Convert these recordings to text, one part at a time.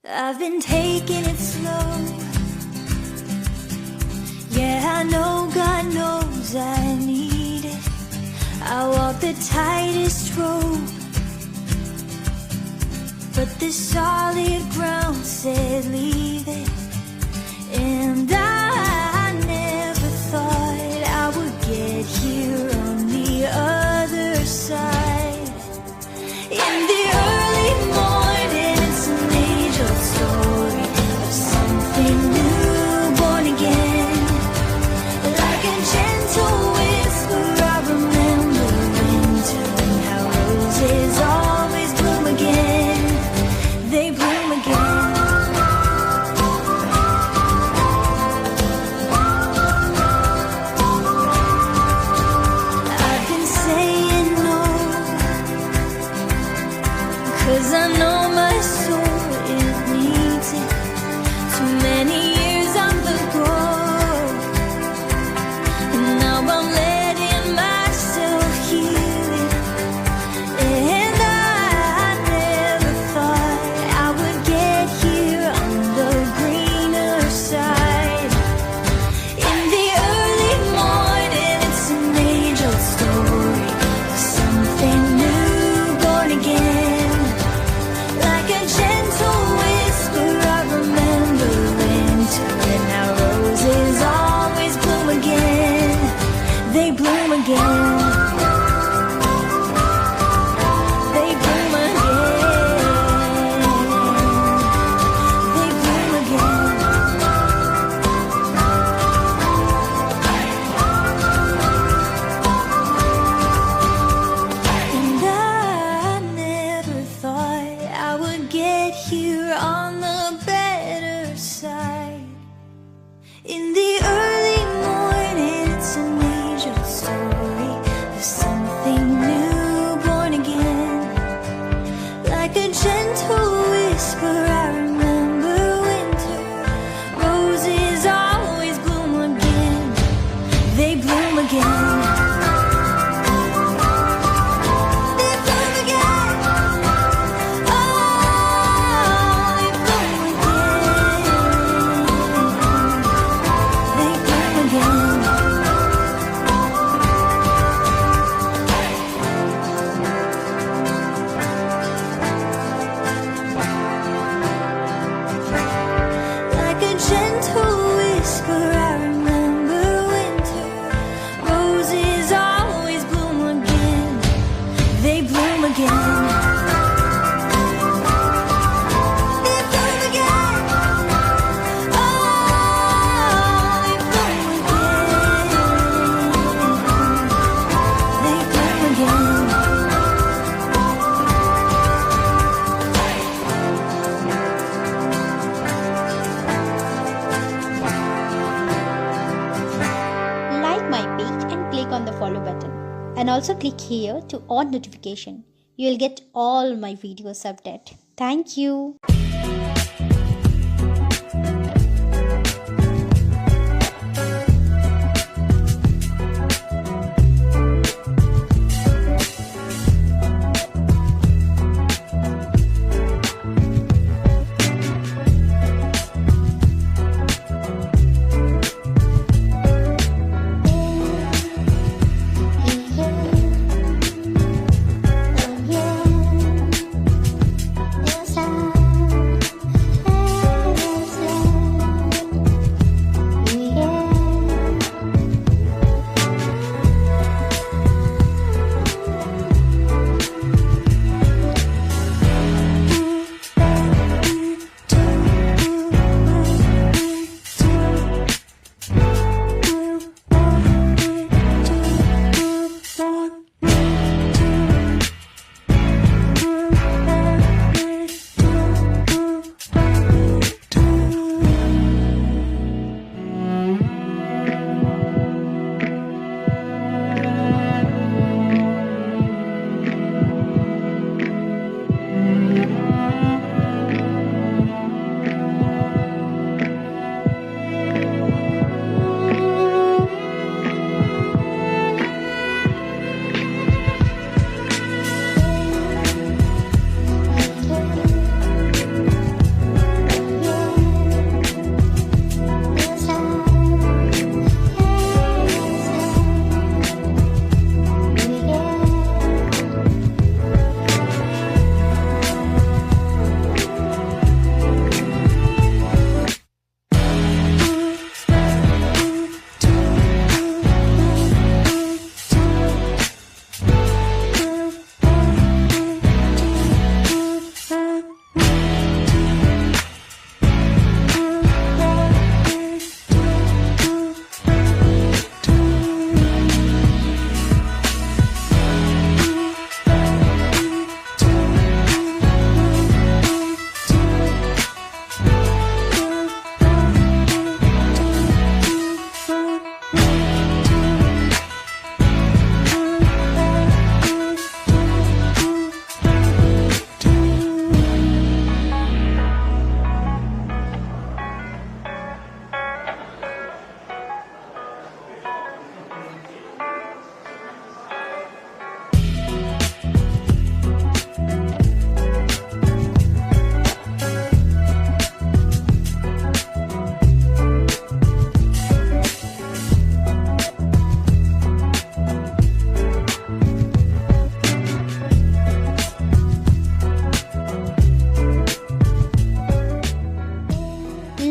I've been taking it slow. Yeah, I know God knows I need it. I walk the tightest road, but this solid ground said leave it. And I never thought I would get here on the other side. In the early morning, it's an age-old story of something new, born again. Like a gentle whisper, I remember winter and how roses always bloom again. They bloom again. I've been saying no, 'cause I know my soul, it needs it. Too many years on the go, and now I'm letting myself heal it. And I never thought I would get here on the greener side. In the early morning, it's an age-old story of something new, born again. Like a gentle whisper, I remember winter and how roses always bloom again. They bloom again. They bloom again. They bloom again. And I never thought I would get here on the better side. In the early morning, it's an age-old story of something new, born again. Like a gentle whisper, I remember winter. Roses always bloom again. They bloom again. They bloom again. Oh, they bloom again. They bloom again. Like a gentle whisper, I remember winter. Roses always bloom again. They bloom again. They bloom again. Oh, they bloom again. They bloom again. Like my page and click on the follow button, and also click here to on notification. You will get all my videos update. Thank you.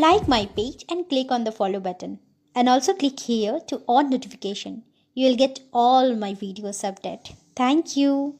Like my page and click on the follow button. And also click here to on notification. You will get all my videos update. Thank you.